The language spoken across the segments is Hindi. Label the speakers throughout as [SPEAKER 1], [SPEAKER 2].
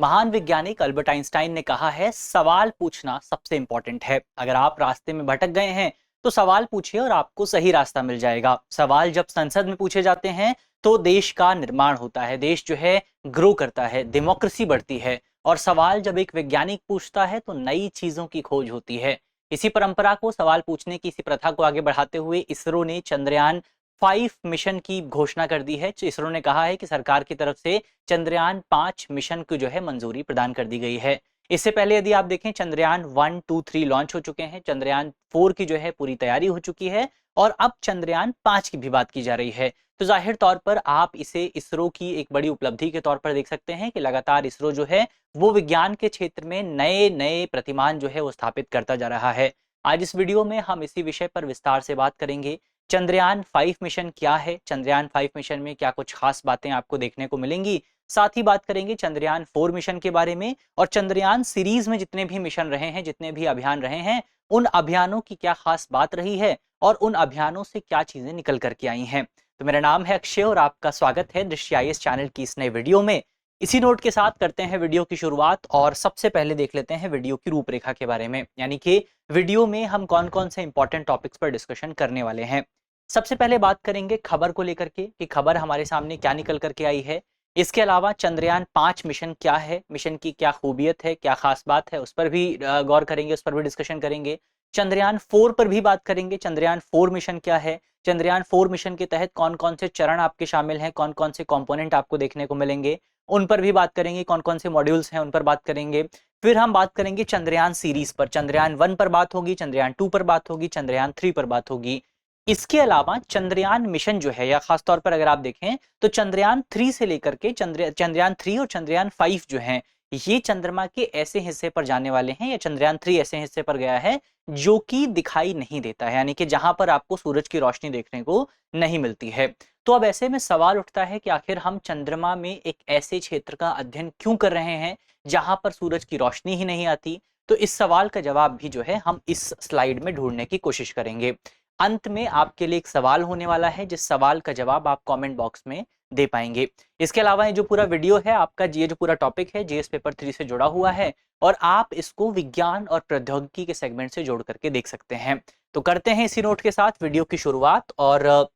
[SPEAKER 1] महान वैज्ञानिक अल्बर्ट आइंस्टाइन ने कहा है, सवाल पूछना सबसे इंपॉर्टेंट है। अगर आप रास्ते में भटक गए हैं तो सवाल पूछिए और आपको सही रास्ता मिल जाएगा। सवाल जब संसद में पूछे जाते हैं तो देश का निर्माण होता है, देश जो है ग्रो करता है, डेमोक्रेसी बढ़ती है। और सवाल जब एक वैज्ञानिक पूछता है तो नई चीजों की खोज होती है। इसी परंपरा को, सवाल पूछने की इसी प्रथा को आगे बढ़ाते हुए इसरो ने चंद्रयान 5 मिशन की घोषणा कर दी है। इसरो ने कहा है कि सरकार की तरफ से चंद्रयान 5 मिशन को जो है मंजूरी प्रदान कर दी गई है। इससे पहले यदि आप देखें, चंद्रयान 1, 2, 3 लॉन्च हो चुके हैं, चंद्रयान 4 की जो है पूरी तैयारी हो चुकी है और अब चंद्रयान 5 की भी बात की जा रही है। तो जाहिर तौर पर आप इसे इसरो की एक बड़ी उपलब्धि के तौर पर देख सकते हैं कि लगातार इसरो जो है वो विज्ञान के क्षेत्र में नए नए प्रतिमान जो है वो स्थापित करता जा रहा है। आज इस वीडियो में हम इसी विषय पर विस्तार से बात करेंगे। चंद्रयान 5 मिशन क्या है, चंद्रयान 5 मिशन में क्या कुछ खास बातें आपको देखने को मिलेंगी। साथ ही बात करेंगे चंद्रयान 4 मिशन के बारे में और चंद्रयान सीरीज में जितने भी मिशन रहे हैं, जितने भी अभियान रहे हैं, उन अभियानों की क्या खास बात रही है और उन अभियानों से क्या चीजें निकल करके आई हैं। तो मेरा नाम है अक्षय और आपका स्वागत है दृष्टि आईएएस चैनल की इस नए वीडियो में। इसी नोट के साथ करते हैं वीडियो की शुरुआत और सबसे पहले देख लेते हैं वीडियो की रूपरेखा के बारे में, यानी कि वीडियो में हम कौन कौन से इंपॉर्टेंट टॉपिक्स पर डिस्कशन करने वाले हैं। सबसे पहले बात करेंगे खबर को लेकर के कि खबर हमारे सामने क्या निकल करके आई है। इसके अलावा चंद्रयान 5 मिशन क्या है, मिशन की क्या खूबियत है, क्या खास बात है, उस पर भी गौर करेंगे, उस पर भी डिस्कशन करेंगे। चंद्रयान 4 पर भी बात करेंगे, चंद्रयान 4 मिशन क्या है, चंद्रयान 4 मिशन के तहत कौन कौन से चरण आपके शामिल हैं, कौन कौन से कंपोनेंट आपको देखने को मिलेंगे, उन पर भी बात करेंगे, कौन कौन से मॉड्यूल्स हैं उन पर बात करेंगे। फिर हम बात करेंगे चंद्रयान सीरीज पर, चंद्रयान 1 पर बात होगी, चंद्रयान 2 पर बात होगी, चंद्रयान 3 पर बात होगी। इसके अलावा चंद्रयान मिशन जो है, या खासतौर पर अगर आप देखें तो चंद्रयान 3 से लेकर के चंद्रयान 3 और चंद्रयान 5 जो हैं, ये चंद्रमा के ऐसे हिस्से पर जाने वाले हैं, या चंद्रयान 3 ऐसे हिस्से पर गया है जो कि दिखाई नहीं देता है, यानी कि जहां पर आपको सूरज की रोशनी देखने को नहीं मिलती है। तो अब ऐसे में सवाल उठता है कि आखिर हम चंद्रमा में एक ऐसे क्षेत्र का अध्ययन क्यों कर रहे हैं जहां पर सूरज की रोशनी ही नहीं आती। तो इस सवाल का जवाब भी जो है हम इस स्लाइड में ढूंढने की कोशिश करेंगे। अंत में आपके लिए एक सवाल होने वाला है, जिस सवाल का जवाब आप कमेंट बॉक्स में दे पाएंगे। इसके अलावा ये जो पूरा वीडियो है आपका, ये जो पूरा टॉपिक है जीएस पेपर 3 से जुड़ा हुआ है और आप इसको विज्ञान और प्रौद्योगिकी के सेगमेंट से जोड़ करके देख सकते हैं। तो करते हैं इसी नोट के साथ वीडियो की शुरुआत और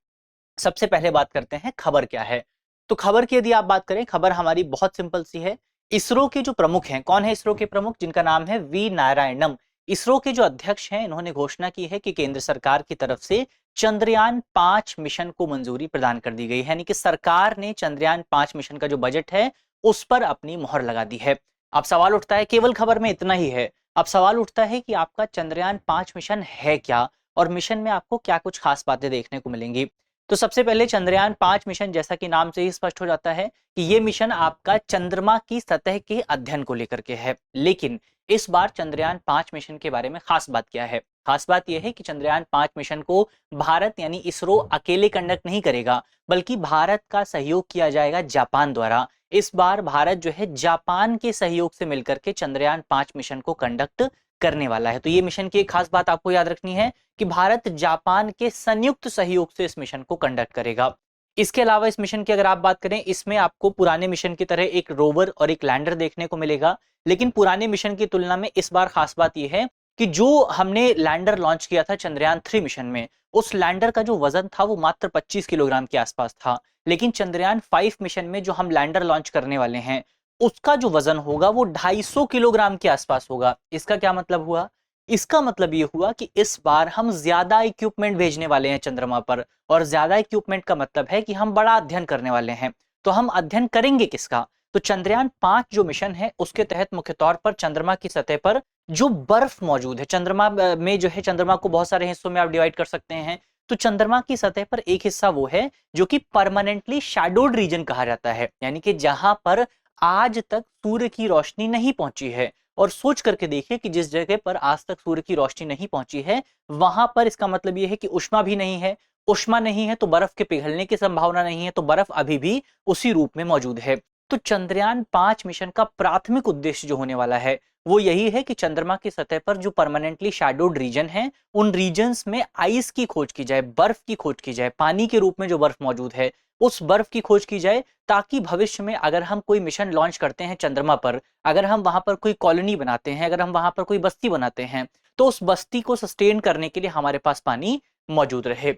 [SPEAKER 1] सबसे पहले बात करते हैं खबर क्या है। तो खबर की यदि आप बात करें, खबर हमारी बहुत सिंपल सी है। इसरो के जो प्रमुख हैं, कौन है इसरो के प्रमुख, जिनका नाम है वी नारायणन। इसरो के जो अध्यक्ष हैं, इन्होंने घोषणा की है कि केंद्र सरकार की तरफ से चंद्रयान 5 मिशन को मंजूरी प्रदान कर दी गई है, यानी कि सरकार ने चंद्रयान 5 मिशन का जो बजट है उस पर अपनी मोहर लगा दी है। अब सवाल उठता है, केवल खबर में इतना ही है, अब सवाल उठता है कि आपका चंद्रयान 5 मिशन है क्या और मिशन में आपको क्या कुछ खास बातें देखने को मिलेंगी। तो सबसे पहले चंद्रयान 5 मिशन, जैसा कि नाम से ही स्पष्ट हो जाता है कि ये मिशन आपका चंद्रमा की सतह के अध्ययन को लेकर के है। लेकिन इस बार चंद्रयान 5 मिशन के बारे में खास बात क्या है? खास बात यह है कि चंद्रयान 5 मिशन को भारत यानी इसरो अकेले कंडक्ट नहीं करेगा, बल्कि भारत का सहयोग किया जाएगा जापान द्वारा। इस बार भारत जो है जापान के सहयोग से मिलकर के चंद्रयान 5 मिशन को कंडक्ट करने वाला है। तो ये मिशन की एक खास बात आपको याद रखनी है कि भारत जापान के संयुक्त सहयोग से इस मिशन को कंडक्ट करेगा। इसके अलावा इस मिशन की अगर आप बात करें, इसमें आपको पुराने मिशन की तरह एक रोवर और एक लैंडर देखने को मिलेगा। लेकिन पुराने मिशन की तुलना में इस बार खास बात यह है कि जो हमने लैंडर लॉन्च किया था चंद्रयान 3 मिशन में, उस लैंडर का जो वजन था वो मात्र 25 किलोग्राम के आसपास था। लेकिन चंद्रयान 5 मिशन में जो हम लैंडर लॉन्च करने वाले हैं, उसका जो वजन होगा वो 250 किलोग्राम के आसपास होगा। इसका क्या मतलब हुआ? इसका मतलब ये हुआ कि इस बार हम ज्यादा इक्विपमेंट भेजने वाले हैं चंद्रमा पर, और ज्यादा इक्विपमेंट का मतलब है कि हम बड़ा अध्ययन करने वाले हैं। तो हम अध्ययन करेंगे किसका? तो चंद्रयान 5 जो मिशन है उसके तहत मुख्य तौर पर चंद्रमा की सतह पर जो बर्फ मौजूद है, चंद्रमा में जो है, चंद्रमा को बहुत सारे हिस्सों में आप डिवाइड कर सकते हैं। तो चंद्रमा की सतह पर एक हिस्सा वो है जो कि परमानेंटली शैडोड रीजन कहा जाता है, यानी कि जहां पर आज तक सूर्य की रोशनी नहीं पहुंची है। और सोच करके देखिए कि जिस जगह पर आज तक सूर्य की रोशनी नहीं पहुंची है, वहां पर इसका मतलब यह है कि ऊष्मा भी नहीं है। ऊष्मा नहीं है तो बर्फ के पिघलने की संभावना नहीं है, तो बर्फ अभी भी उसी रूप में मौजूद है। तो चंद्रयान 5 मिशन का प्राथमिक उद्देश्य जो होने वाला है वो यही है कि चंद्रमा की सतह पर जो परमानेंटली शैडोड रीजन है, उन रीजन्स में आइस की खोज की जाए, बर्फ की खोज की जाए, पानी के रूप में जो बर्फ मौजूद है उस बर्फ की खोज की जाए, ताकि भविष्य में अगर हम कोई मिशन लॉन्च करते हैं चंद्रमा पर, अगर हम वहां पर कोई कॉलोनी बनाते हैं, अगर हम वहां पर कोई बस्ती बनाते हैं, तो उस बस्ती को सस्टेन करने के लिए हमारे पास पानी मौजूद रहे।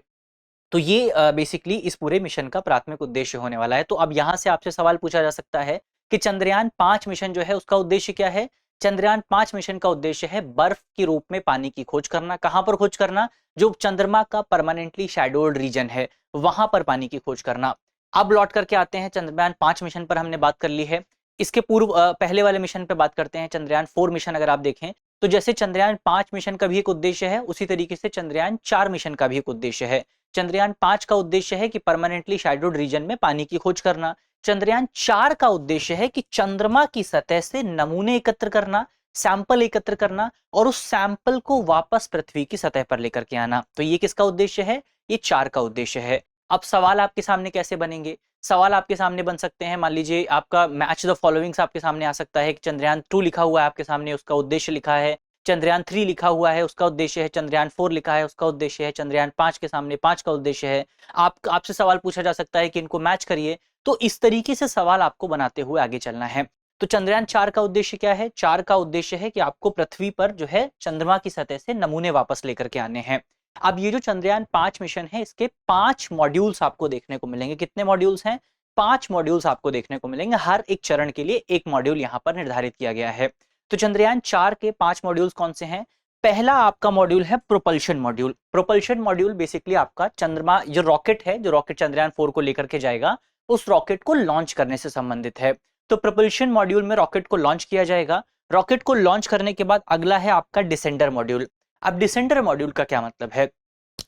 [SPEAKER 1] तो ये बेसिकली इस पूरे मिशन का प्राथमिक उद्देश्य होने वाला है। तो अब यहां से आपसे सवाल पूछा जा सकता है कि चंद्रयान 5 मिशन जो है उसका उद्देश्य क्या है? चंद्रयान 5 मिशन का उद्देश्य है बर्फ के रूप में पानी की खोज करना। कहां पर खोज करना? जो चंद्रमा का परमानेंटली शैडोल्ड रीजन है वहां पर पानी की खोज करना। अब लौट करके आते हैं चंद्रयान 5 मिशन पर, हमने बात कर ली है। इसके पूर्व पहले वाले मिशन पे बात करते हैं, चंद्रयान 4 मिशन। अगर आप देखें तो जैसे चंद्रयान 5 मिशन का भी एक उद्देश्य है, उसी तरीके से चंद्रयान 4 मिशन का भी एक उद्देश्य है। चंद्रयान 5 का उद्देश्य है कि परमानेंटली शैडोड रीजन में पानी की खोज करना। चंद्रयान 4 का उद्देश्य है कि चंद्रमा की सतह से नमूने एकत्र करना, सैंपल एकत्र करना और उस सैंपल को वापस पृथ्वी की सतह पर लेकर के आना। तो ये किसका उद्देश्य है? ये 4 का उद्देश्य है। अब सवाल आपके सामने कैसे बनेंगे? सवाल आपके सामने बन सकते हैं, मान लीजिए आपका मैच द फॉलोइंग्स आपके सामने आ सकता है कि चंद्रयान 2 लिखा हुआ है आपके सामने, उसका उद्देश्य लिखा है। चंद्रयान 3 लिखा हुआ है, उसका उद्देश्य है। चंद्रयान 4 लिखा है, उसका उद्देश्य है। चंद्रयान 5 के सामने 5 का उद्देश्य है। आपसे सवाल पूछा जा सकता है कि इनको मैच करिए। तो इस तरीके से सवाल आपको बनाते हुए आगे चलना है। तो चंद्रयान 4 का उद्देश्य क्या है? 4 का उद्देश्य है कि आपको पृथ्वी पर जो है चंद्रमा की सतह से नमूने वापस लेकर के आने हैं। अब ये जो चंद्रयान 5 मिशन है इसके 5 मॉड्यूल्स आपको देखने को मिलेंगे। कितने मॉड्यूल्स हैं? 5 मॉड्यूल्स आपको देखने को मिलेंगे। हर एक चरण के लिए एक मॉड्यूल यहाँ पर निर्धारित किया गया है। तो चंद्रयान 4 के 5 मॉड्यूल्स कौन से हैं? पहला आपका मॉड्यूल है propulsion module. Propulsion module basically आपका चंद्रमा, जो रॉकेट है, जो रॉकेट चंद्रयान 4 को लेकर के जाएगा, उस रॉकेट को लॉन्च करने से संबंधित है। तो प्रोपल्शन मॉड्यूल में रॉकेट को लॉन्च किया जाएगा। रॉकेट को लॉन्च करने के बाद अगला है आपका डिसेंडर मॉड्यूल। अब डिसेंडर मॉड्यूल का क्या मतलब है?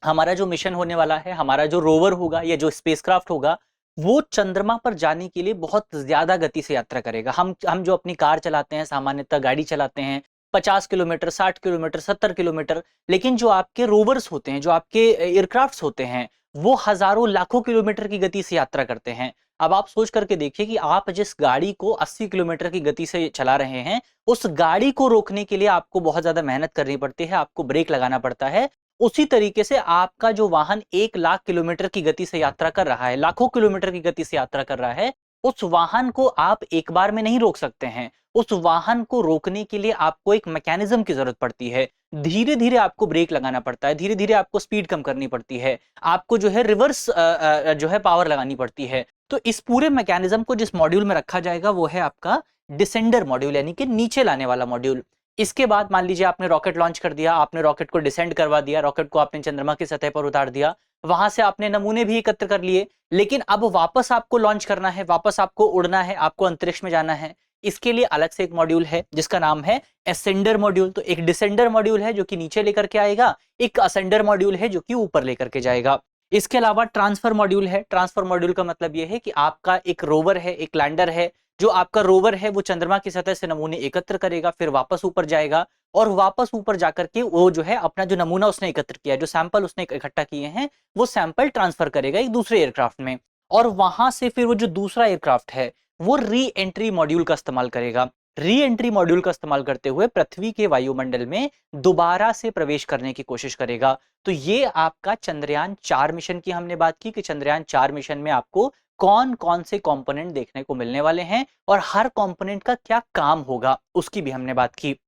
[SPEAKER 1] हमारा जो मिशन होने वाला है, हमारा जो रोवर होगा या जो स्पेसक्राफ्ट होगा, वो चंद्रमा पर जाने के लिए बहुत ज्यादा गति से यात्रा करेगा। हम जो अपनी कार चलाते हैं, सामान्यतः गाड़ी चलाते हैं 50 किलोमीटर, 60 किलोमीटर, 70 किलोमीटर, लेकिन जो आपके रोवर्स होते हैं, जो आपके एयरक्राफ्ट्स होते हैं, वो हजारों लाखों किलोमीटर की गति से यात्रा करते हैं। अब आप सोच करके देखिए कि आप जिस गाड़ी को 80 किलोमीटर की गति से चला रहे हैं, उस गाड़ी को रोकने के लिए आपको बहुत ज्यादा मेहनत करनी पड़ती है, आपको ब्रेक लगाना पड़ता है। उसी तरीके से आपका जो वाहन 1 लाख किलोमीटर की गति से यात्रा कर रहा है, लाखों किलोमीटर की गति से यात्रा कर रहा है, उस वाहन को आप एक बार में नहीं रोक सकते हैं। उस वाहन को रोकने के लिए आपको एक मैकेनिज्म की जरूरत पड़ती है। धीरे धीरे आपको ब्रेक लगाना पड़ता है, धीरे धीरे आपको स्पीड कम करनी पड़ती है, आपको जो है रिवर्स जो है पावर लगानी पड़ती है। तो इस पूरे मैकेनिज्म को जिस मॉड्यूल में रखा जाएगा वो है आपका डिसेंडर मॉड्यूल, यानी कि नीचे लाने वाला मॉड्यूल। इसके बाद मान लीजिए आपने रॉकेट लॉन्च कर दिया, आपने रॉकेट को डिसेंड करवा दिया, रॉकेट को आपने चंद्रमा की सतह पर उतार दिया, वहां से आपने नमूने भी एकत्र कर लिए, लेकिन अब वापस आपको लॉन्च करना है, वापस आपको उड़ना है, आपको अंतरिक्ष में जाना है। इसके लिए अलग से एक मॉड्यूल है जिसका नाम है एसेंडर मॉड्यूल। तो एक डिसेंडर मॉड्यूल है जो कि नीचे लेकर के आएगा, एक असेंडर मॉड्यूल है जो कि ऊपर लेकर के जाएगा। इसके अलावा ट्रांसफर मॉड्यूल है। ट्रांसफर मॉड्यूल का मतलब यह है कि आपका एक रोवर है, एक लैंडर है। जो आपका रोवर है वो चंद्रमा की सतह से नमूने एकत्र करेगा, फिर वापस ऊपर जाएगा और वापस ऊपर जाकर के वो जो है अपना जो नमूना उसने एकत्र किया, जो सैंपल उसने इकट्ठा किए हैं, वो सैंपल ट्रांसफर करेगा एक दूसरे एयरक्राफ्ट में। और वहां से फिर वो जो दूसरा एयरक्राफ्ट है वो री एंट्री मॉड्यूल का इस्तेमाल करेगा। री एंट्री मॉड्यूल का इस्तेमाल करते हुए पृथ्वी के वायुमंडल में दोबारा से प्रवेश करने की कोशिश करेगा। तो ये आपका चंद्रयान 4 मिशन की हमने बात की कि चंद्रयान 4 मिशन में आपको कौन कौन से कंपोनेंट देखने को मिलने वाले हैं और हर कंपोनेंट का क्या काम होगा उसकी भी हमने बात की।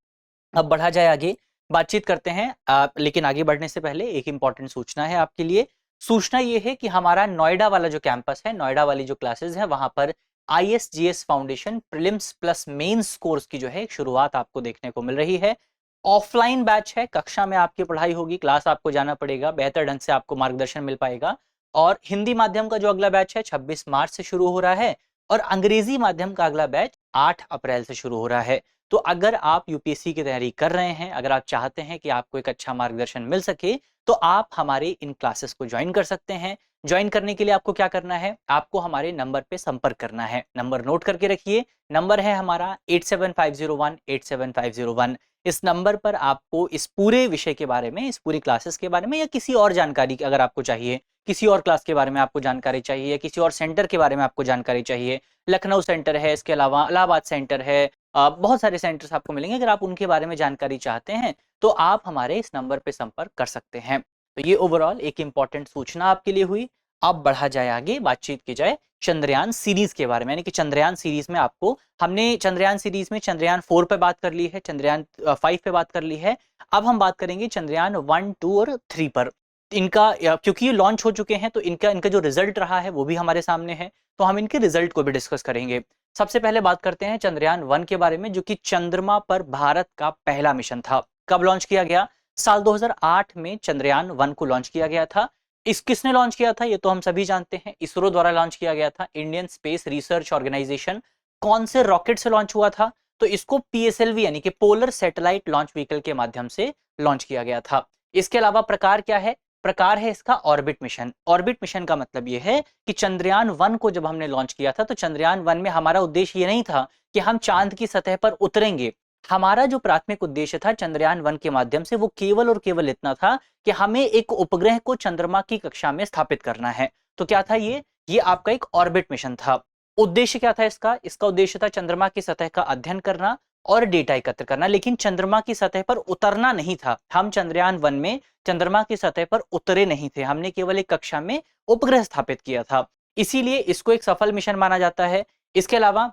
[SPEAKER 1] अब बढ़ा जाए आगे, बातचीत करते हैं। लेकिन आगे बढ़ने से पहले एक इंपॉर्टेंट सूचना है आपके लिए। सूचना ये है कि हमारा नोएडा वाला जो कैंपस है, नोएडा वाली जो क्लासेस है, वहां पर ISGS foundation prelims plus mains course की जो है शुरुआत आपको देखने को मिल रही है। ऑफलाइन बैच है, कक्षा में आपकी पढ़ाई होगी, क्लास आपको जाना पड़ेगा, बेहतर ढंग से आपको मार्गदर्शन मिल पाएगा। और हिंदी माध्यम का जो अगला बैच है 26 मार्च से शुरू हो रहा है और अंग्रेजी माध्यम का अगला बैच 8 अप्रैल से शुरू हो रहा है। तो अगर आप यूपीएससी की तैयारी कर रहे हैं, अगर आप चाहते हैं कि आपको एक अच्छा मार्गदर्शन मिल सके, तो आप हमारे इन क्लासेस को ज्वाइन कर सकते हैं। ज्वाइन करने के लिए आपको क्या करना है? आपको हमारे नंबर पे संपर्क करना है। नंबर नोट करके रखिए, नंबर है हमारा 8750187501। इस नंबर पर आपको इस पूरे विषय के बारे में, इस पूरी क्लासेस के बारे में या किसी और जानकारी अगर आपको चाहिए, किसी और क्लास के बारे में आपको जानकारी चाहिए, किसी और सेंटर के बारे में आपको जानकारी चाहिए, लखनऊ सेंटर है, इसके अलावा इलाहाबाद सेंटर है, बहुत सारे सेंटर्स आपको मिलेंगे। अगर आप उनके बारे में जानकारी चाहते हैं तो आप हमारे इस नंबर पे संपर्क कर सकते हैं। तो ये ओवरऑल एक इंपॉर्टेंट सूचना आपके लिए हुई। अब बढ़ा जाए आगे, बातचीत की जाए चंद्रयान सीरीज के बारे में, यानी कि चंद्रयान सीरीज में आपको हमने चंद्रयान सीरीज में चंद्रयान 4 पे बात कर ली है, चंद्रयान 5 पे बात कर ली है। अब हम बात करेंगे चंद्रयान 1, 2 और 3 पर। इनका क्योंकि ये लॉन्च हो चुके हैं तो इनका इनका जो रिजल्ट रहा है वो भी हमारे सामने है, तो हम इनके रिजल्ट को भी डिस्कस करेंगे। सबसे पहले बात करते हैं चंद्रयान 1 के बारे में, जो कि चंद्रमा पर भारत का पहला मिशन था। कब लॉन्च किया गया? साल 2008 में चंद्रयान 1 को लॉन्च किया गया था। इस किसने लॉन्च किया था ये तो हम सभी जानते हैं, इसरो द्वारा लॉन्च किया गया था, इंडियन स्पेस रिसर्च ऑर्गेनाइजेशन। कौन से रॉकेट से लॉन्च हुआ था? तो इसको पीएसएलवी यानी कि पोलर सैटेलाइट लॉन्च व्हीकल के माध्यम से लॉन्च किया गया था। इसके अलावा प्रकार क्या है? प्रकार है इसका ऑर्बिट मिशन। ऑर्बिट मिशन का मतलब यह है कि चंद्रयान 1 को जब हमने लॉन्च किया था तो चंद्रयान 1 में हमारा उद्देश्य ये नहीं था कि हम चांद की सतह पर उतरेंगे। हमारा जो प्राथमिक उद्देश्य था चंद्रयान 1 के माध्यम से वो केवल और केवल इतना था कि हमें एक उपग्रह को चंद्रमा की कक्षा में स्थापित करना है। तो क्या था ये आपका एक ऑर्बिट मिशन था। उद्देश्य क्या था इसका? इसका उद्देश्य था चंद्रमा की सतह का अध्ययन करना और डेटा एकत्र करना, लेकिन चंद्रमा की सतह पर उतरना नहीं था। हम चंद्रयान 1 में चंद्रमा की सतह पर उतरे नहीं थे, हमने केवल एक कक्षा में उपग्रह स्थापित किया था, इसीलिए इसको एक सफल मिशन माना जाता है। इसके अलावा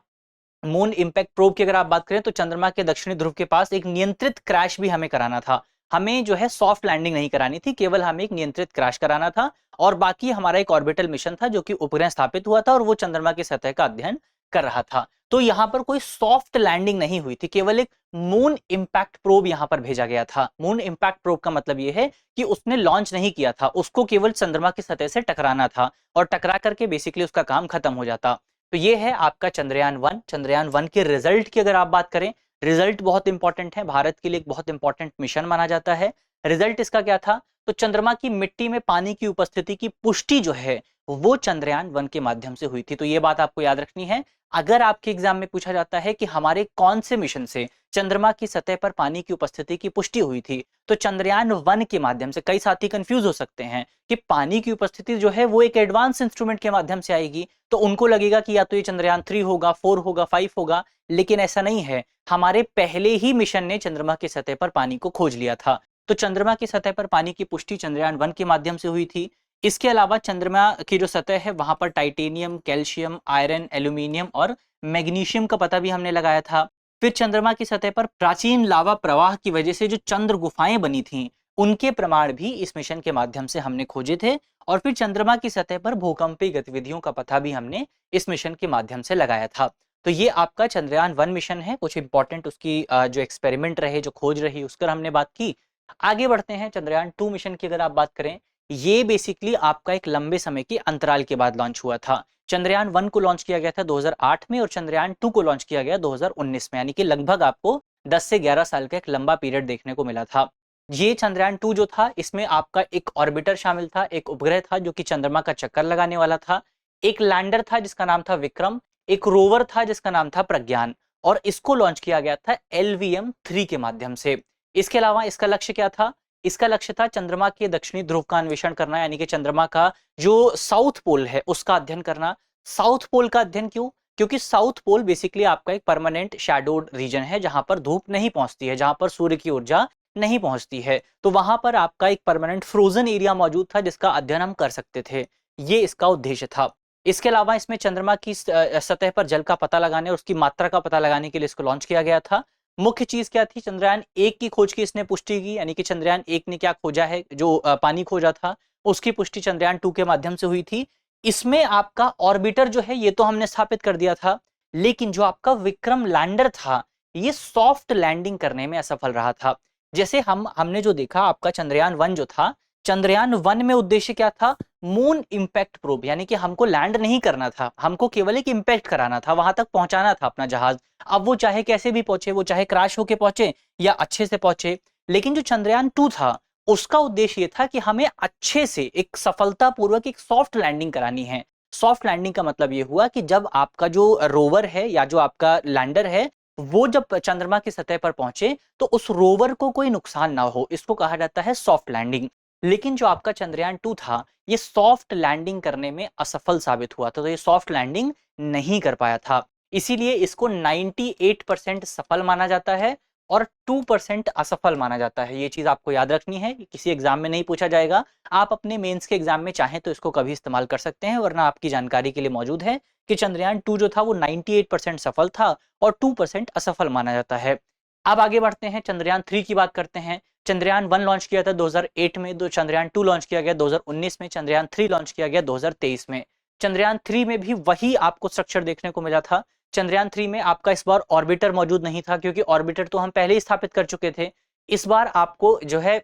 [SPEAKER 1] मून इंपैक्ट प्रोब की अगर आप बात करें तो चंद्रमा के दक्षिणी ध्रुव के पास एक नियंत्रित क्रैश भी हमें कराना था। हमें जो है सॉफ्ट लैंडिंग नहीं करानी थी, केवल हमें एक नियंत्रित क्रैश कराना था, और बाकी हमारा एक ऑर्बिटल मिशन था जो कि उपग्रह स्थापित हुआ था और वो चंद्रमा की सतह का अध्ययन कर रहा था। तो यहां पर कोई सॉफ्ट लैंडिंग नहीं हुई थी, केवल एक मून इंपैक्ट प्रोब यहां पर भेजा गया था। मून इंपैक्ट प्रोब का मतलब यह है कि उसने लॉन्च नहीं किया था, उसको केवल चंद्रमा की सतह से टकराना था और टकरा करके बेसिकली उसका काम खत्म हो जाता। तो ये है आपका चंद्रयान 1। चंद्रयान 1 के रिजल्ट की अगर आप बात करें, रिजल्ट बहुत इंपॉर्टेंट है, भारत के लिए एक बहुत इंपॉर्टेंट मिशन माना जाता है। रिजल्ट इसका क्या था? तो चंद्रमा की मिट्टी में पानी की उपस्थिति की पुष्टि जो है वो चंद्रयान 1 के माध्यम से हुई थी। तो ये बात आपको याद रखनी है। अगर आपके एग्जाम में पूछा जाता है कि हमारे कौन से मिशन से चंद्रमा की सतह पर पानी की उपस्थिति की पुष्टि हुई थी, तो चंद्रयान 1 के माध्यम से। कई साथी कंफ्यूज हो सकते हैं कि पानी की उपस्थिति जो है वो एक एडवांस इंस्ट्रूमेंट के माध्यम से आएगी, तो उनको लगेगा कि या तो ये चंद्रयान 3 होगा, 4 होगा, 5 होगा, लेकिन ऐसा नहीं है। हमारे पहले ही मिशन ने चंद्रमा की सतह पर पानी को खोज लिया था। तो चंद्रमा की सतह पर पानी की पुष्टि चंद्रयान 1 के माध्यम से हुई थी। इसके अलावा चंद्रमा की जो सतह है वहां पर टाइटेनियम, कैल्शियम, आयरन, एल्यूमिनियम और मैग्नीशियम का पता भी हमने लगाया था। फिर चंद्रमा की सतह पर प्राचीन लावा प्रवाह की वजह से जो चंद्र गुफाएं बनी थीं, उनके प्रमाण भी इस मिशन के माध्यम से हमने खोजे थे। और फिर चंद्रमा की सतह पर भूकंपीय गतिविधियों का पता भी हमने इस मिशन के माध्यम से लगाया था। तो ये आपका चंद्रयान 1 मिशन है। कुछ इंपॉर्टेंट उसकी जो एक्सपेरिमेंट रहे, जो खोज रही, उसकर हमने बात की। आगे बढ़ते हैं चंद्रयान 2 मिशन की अगर आप बात करें, ये बेसिकली आपका एक लंबे समय के अंतराल के बाद लॉन्च हुआ था। चंद्रयान 1 को लॉन्च किया गया था 2008 में और चंद्रयान 2 को लॉन्च किया गया 2019 में, यानी कि लगभग आपको 10 से 11 साल का एक लंबा पीरियड देखने को मिला था। ये चंद्रयान 2 जो था, इसमें आपका एक ऑर्बिटर शामिल था, एक उपग्रह था जो कि चंद्रमा का चक्कर लगाने वाला था, एक लैंडर था जिसका नाम था विक्रम, एक रोवर था जिसका नाम था प्रज्ञान, और इसको लॉन्च किया गया था LVM-3 के माध्यम से। इसके अलावा इसका लक्ष्य क्या था? इसका लक्ष्य था चंद्रमा के दक्षिणी ध्रुव का अन्वेषण करना, यानी कि चंद्रमा का जो साउथ पोल है उसका अध्ययन करना। साउथ पोल का अध्ययन क्यों? क्योंकि साउथ पोल बेसिकली आपका एक परमानेंट शैडोड रीजन है, जहां पर धूप नहीं पहुंचती है, जहां पर सूर्य की ऊर्जा नहीं पहुंचती है। तो वहां पर आपका एक परमानेंट फ्रोजन एरिया मौजूद था जिसका अध्ययन हम कर सकते थे। ये इसका उद्देश्य था। इसके अलावा इसमें चंद्रमा की सतह पर जल का पता लगाने और उसकी मात्रा का पता लगाने के लिए इसको लॉन्च किया गया था। मुख्य चीज क्या थी? चंद्रयान 1 की खोज की इसने पुष्टि की, यानी कि चंद्रयान 1 ने क्या खोजा है, जो पानी खोजा था उसकी पुष्टि चंद्रयान 2 के माध्यम से हुई थी। इसमें आपका ऑर्बिटर जो है ये तो हमने स्थापित कर दिया था, लेकिन जो आपका विक्रम लैंडर था ये सॉफ्ट लैंडिंग करने में असफल रहा था। जैसे हमने जो देखा, आपका चंद्रयान 1 जो था, चंद्रयान 1 में उद्देश्य क्या था? मून इंपैक्ट प्रोब, यानी कि हमको लैंड नहीं करना था, हमको केवल एक इंपैक्ट कराना था, वहां तक पहुंचाना था अपना जहाज। अब वो चाहे कैसे भी पहुंचे, वो चाहे क्रैश होके पहुंचे या अच्छे से पहुंचे। लेकिन जो चंद्रयान 2 था उसका उद्देश्य ये था कि हमें अच्छे से एक सफलतापूर्वक एक सॉफ्ट लैंडिंग करानी है। सॉफ्ट लैंडिंग का मतलब ये हुआ कि जब आपका जो रोवर है या जो आपका लैंडर है वो जब चंद्रमा की सतह पर पहुंचे तो उस रोवर को कोई नुकसान ना हो, इसको कहा जाता है सॉफ्ट लैंडिंग। लेकिन जो आपका चंद्रयान 2 था ये सॉफ्ट लैंडिंग करने में असफल साबित हुआ था, तो ये सॉफ्ट लैंडिंग नहीं कर पाया था। इसीलिए इसको 98% सफल माना जाता है और 2% असफल माना जाता है। ये चीज आपको याद रखनी है, किसी एग्जाम में नहीं पूछा जाएगा। आप अपने मेंस के एग्जाम में चाहें तो इसको कभी इस्तेमाल कर सकते हैं, वरना आपकी जानकारी के लिए मौजूद है कि चंद्रयान 2 जो था वो 98% सफल था और 2% असफल माना जाता है। अब आगे बढ़ते हैं, चंद्रयान 3 की बात करते हैं। चंद्रयान 1 लॉन्च किया था 2008 में, चंद्रयान 2 लॉन्च किया गया 2019 में, चंद्रयान 3 लॉन्च किया गया 2023 में। चंद्रयान 3 में भी वही आपको स्ट्रक्चर देखने को मिला था। चंद्रयान 3 में आपका इस बार ऑर्बिटर मौजूद नहीं था, क्योंकि ऑर्बिटर तो हम पहले ही स्थापित कर चुके थे। इस बार आपको जो है,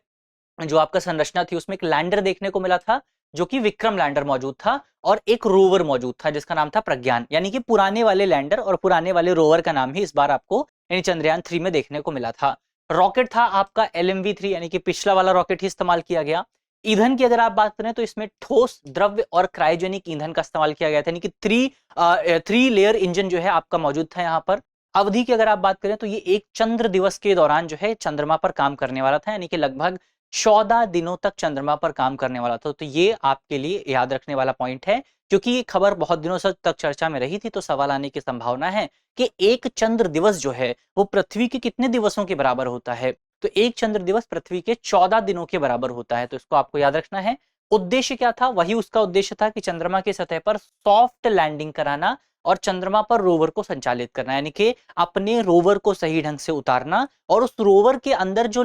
[SPEAKER 1] जो आपका संरचना थी उसमें एक लैंडर देखने को मिला था, जो कि विक्रम लैंडर मौजूद था, और एक रोवर मौजूद था जिसका नाम था प्रज्ञान। यानी कि पुराने वाले लैंडर और पुराने वाले रोवर का नाम ही इस बार आपको यानी चंद्रयान 3 में देखने को मिला था। रॉकेट था आपका LMV-3, यानी कि पिछला वाला रॉकेट ही इस्तेमाल किया गया। ईंधन की अगर आप बात करें तो इसमें ठोस, द्रव्य और क्रायोजेनिक ईंधन का इस्तेमाल किया गया था, यानी कि थ्री लेयर इंजन जो है आपका मौजूद था यहाँ पर। अवधि की अगर आप बात करें तो ये एक चंद्र दिवस के दौरान जो है चंद्रमा पर काम करने वाला था, यानी कि लगभग 14 दिनों तक चंद्रमा पर काम करने वाला था। तो ये आपके लिए याद रखने वाला पॉइंट है, क्योंकि ये खबर बहुत दिनों से तक चर्चा में रही थी, तो सवाल आने की संभावना है कि एक चंद्र दिवस जो है वो पृथ्वी के कितने दिवसों के बराबर होता है। तो एक चंद्र दिवस पृथ्वी के 14 दिनों के बराबर होता है, तो इसको आपको याद रखना है। उद्देश्य क्या था? वही उसका उद्देश्य था कि चंद्रमा की सतह पर सॉफ्ट लैंडिंग कराना और चंद्रमा पर रोवर को संचालित करना, यानी कि अपने रोवर को सही ढंग से उतारना और उस रोवर के अंदर जो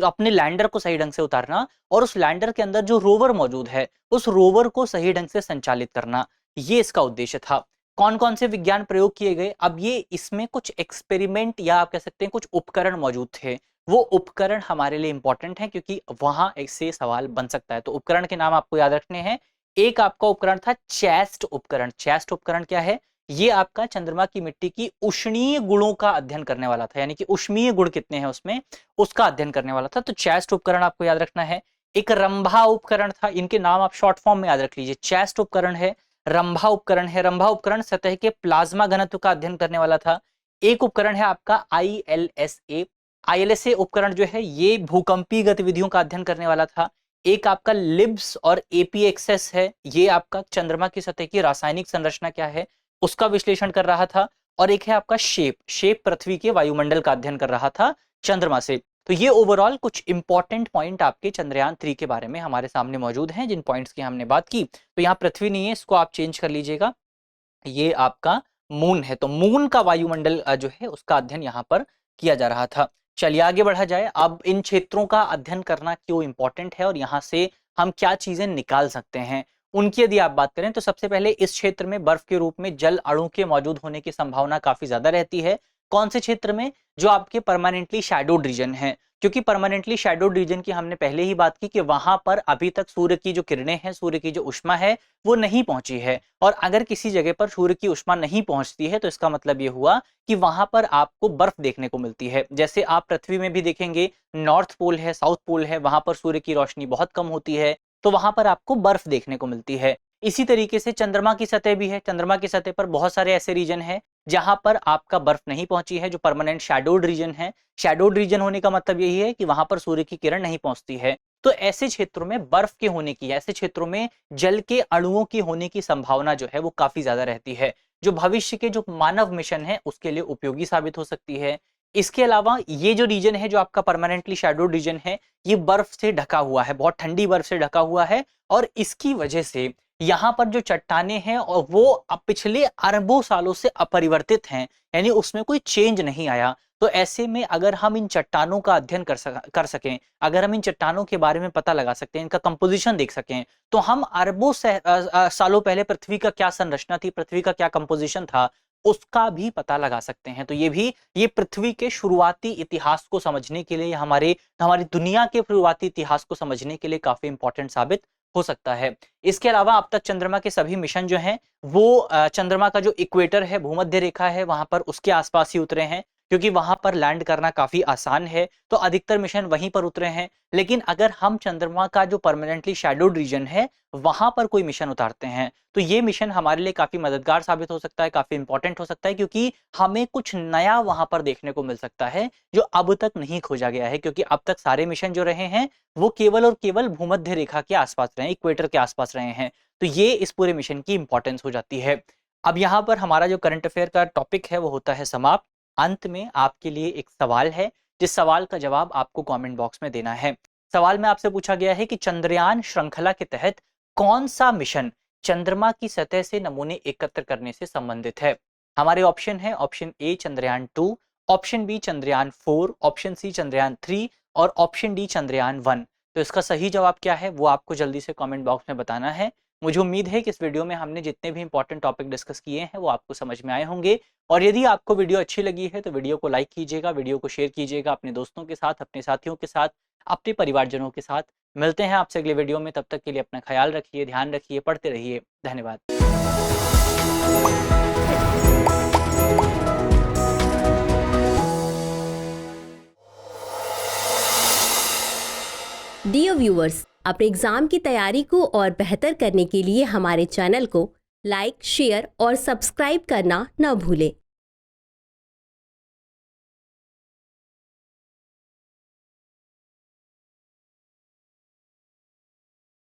[SPEAKER 1] अपने लैंडर को सही ढंग से उतारना और उस लैंडर के अंदर जो रोवर मौजूद है उस रोवर को सही ढंग से संचालित करना, ये इसका उद्देश्य था। कौन कौन से विज्ञान प्रयोग किए गए? अब ये इसमें कुछ एक्सपेरिमेंट या आप कह सकते हैं कुछ उपकरण मौजूद थे। वो उपकरण हमारे लिए इंपॉर्टेंट है, क्योंकि वहां से सवाल बन सकता है। तो उपकरण के नाम आपको याद रखने हैं। एक आपका उपकरण था चेस्ट उपकरण। चेस्ट उपकरण क्या है? ये आपका चंद्रमा की मिट्टी की उष्णीय गुणों का अध्ययन करने वाला था, यानी कि उष्मीय गुण कितने हैं उसमें, उसका अध्ययन करने वाला था। तो चेस्ट उपकरण आपको याद रखना है। एक रंभा उपकरण था, इनके नाम आप शॉर्ट फॉर्म में याद रख लीजिए। चेस्ट उपकरण है, रंभा उपकरण है। रंभा उपकरण सतह के प्लाज्मा घनत्व का अध्ययन करने वाला था। एक उपकरण है आपका ILSA। ILSA उपकरण जो है ये भूकंपीय गतिविधियों का अध्ययन करने वाला था। एक आपका लिब्स और APXS है, ये आपका चंद्रमा की सतह की रासायनिक संरचना क्या है उसका विश्लेषण कर रहा था। और एक है आपका शेप। शेप पृथ्वी के वायुमंडल का अध्ययन कर रहा था चंद्रमा से। तो ये ओवरऑल कुछ इंपॉर्टेंट पॉइंट आपके चंद्रयान 3 के बारे में हमारे सामने मौजूद हैं, जिन पॉइंट्स की हमने बात की। तो यहाँ पृथ्वी नहीं है, इसको आप चेंज कर लीजिएगा, ये आपका मून है। तो मून का वायुमंडल जो है उसका अध्ययन यहाँ पर किया जा रहा था। चलिए आगे बढ़ा जाए। अब इन क्षेत्रों का अध्ययन करना क्यों इंपॉर्टेंट है और यहाँ से हम क्या चीजें निकाल सकते हैं, उनकी यदि आप बात करें तो सबसे पहले इस क्षेत्र में बर्फ के रूप में जल अणु के मौजूद होने की संभावना काफी ज्यादा रहती है। कौन से क्षेत्र में? जो आपके परमानेंटली शैडोड रीजन है, क्योंकि परमानेंटली शैडोड रीजन की हमने पहले ही बात की कि वहां पर अभी तक सूर्य की जो किरणें हैं, सूर्य की जो ऊष्मा है वो नहीं पहुंची है। और अगर किसी जगह पर सूर्य की ऊष्मा नहीं पहुंचती है तो इसका मतलब ये हुआ कि वहां पर आपको बर्फ देखने को मिलती है। जैसे आप पृथ्वी में भी देखेंगे, नॉर्थ पोल है, साउथ पोल है, वहां पर सूर्य की रोशनी बहुत कम होती है, तो वहां पर आपको बर्फ देखने को मिलती है। इसी तरीके से चंद्रमा की सतह भी है। चंद्रमा की सतह पर बहुत सारे ऐसे रीजन हैं जहां पर आपका बर्फ नहीं पहुंची है, जो परमानेंट शैडोड रीजन है। शैडोड रीजन होने का मतलब यही है कि वहां पर सूर्य की किरण नहीं पहुंचती है। तो ऐसे क्षेत्रों में बर्फ के होने की, ऐसे क्षेत्रों में जल के अणुओं की होने की संभावना जो है वो काफी ज्यादा रहती है, जो भविष्य के जो मानव मिशन है उसके लिए उपयोगी साबित हो सकती है। इसके अलावा ये जो रीजन है, जो आपका परमानेंटली शैडोड रीजन है, ये बर्फ से ढका हुआ है, बहुत ठंडी बर्फ से ढका हुआ है। और इसकी वजह से यहाँ पर जो चट्टानें हैं और वो अब पिछले अरबों सालों से अपरिवर्तित हैं, यानी उसमें कोई चेंज नहीं आया। तो ऐसे में अगर हम इन चट्टानों का अध्ययन कर सकें, अगर हम इन चट्टानों के बारे में पता लगा सकते हैं, इनका कंपोजिशन देख सकें, तो हम अरबों सालों पहले पृथ्वी का क्या संरचना थी, पृथ्वी का क्या कंपोजिशन था, उसका भी पता लगा सकते हैं। तो ये पृथ्वी के शुरुआती इतिहास को समझने के लिए, हमारी दुनिया के शुरुआती इतिहास को समझने के लिए काफी इंपॉर्टेंट साबित हो सकता है। इसके अलावा अब तक चंद्रमा के सभी मिशन जो हैं वो चंद्रमा का जो इक्वेटर है, भूमध्य रेखा है, वहां पर उसके आसपास ही उतरे हैं, क्योंकि वहां पर लैंड करना काफी आसान है। तो अधिकतर मिशन वहीं पर उतरे हैं। लेकिन अगर हम चंद्रमा का जो परमानेंटली शैडोड रीजन है वहां पर कोई मिशन उतारते हैं तो ये मिशन हमारे लिए काफी मददगार साबित हो सकता है, काफी इंपॉर्टेंट हो सकता है, क्योंकि हमें कुछ नया वहां पर देखने को मिल सकता है जो अब तक नहीं खोजा गया है। क्योंकि अब तक सारे मिशन जो रहे हैं वो केवल और केवल भूमध्य रेखा के आसपास रहे हैं, इक्वेटर के आसपास रहे हैं। तो ये इस पूरे मिशन की इंपॉर्टेंस हो जाती है। अब यहाँ पर हमारा जो करंट अफेयर का टॉपिक है वो होता है समाप्त। अंत में आपके लिए एक सवाल है, जिस सवाल का जवाब आपको कमेंट बॉक्स में देना है। सवाल में आपसे पूछा गया है कि चंद्रयान श्रृंखला के तहत कौन सा मिशन चंद्रमा की सतह से नमूने एकत्र करने से संबंधित है। हमारे ऑप्शन है, option A Chandrayaan 2, option B Chandrayaan 4, option C Chandrayaan 3 और ऑप्शन डी चंद्रयान 1। तो इसका सही जवाब क्या है वो आपको जल्दी से कमेंट बॉक्स में बताना है। मुझे उम्मीद है कि इस वीडियो में हमने जितने भी इंपॉर्टेंट टॉपिक डिस्कस किए हैं वो आपको समझ में आए होंगे। और यदि आपको वीडियो अच्छी लगी है तो वीडियो को लाइक कीजिएगा, वीडियो को शेयर कीजिएगा अपने दोस्तों के साथ, अपने साथियों के साथ, अपने परिवारजनों के साथ। मिलते हैं आपसे अगले वीडियो में, तब तक के लिए अपना ख्याल रखिए, ध्यान रखिए, पढ़ते रहिए। धन्यवाद।
[SPEAKER 2] डियर व्यूअर्स, अपने एग्जाम की तैयारी को और बेहतर करने के लिए हमारे चैनल को लाइक, शेयर और सब्सक्राइब करना न भूलें।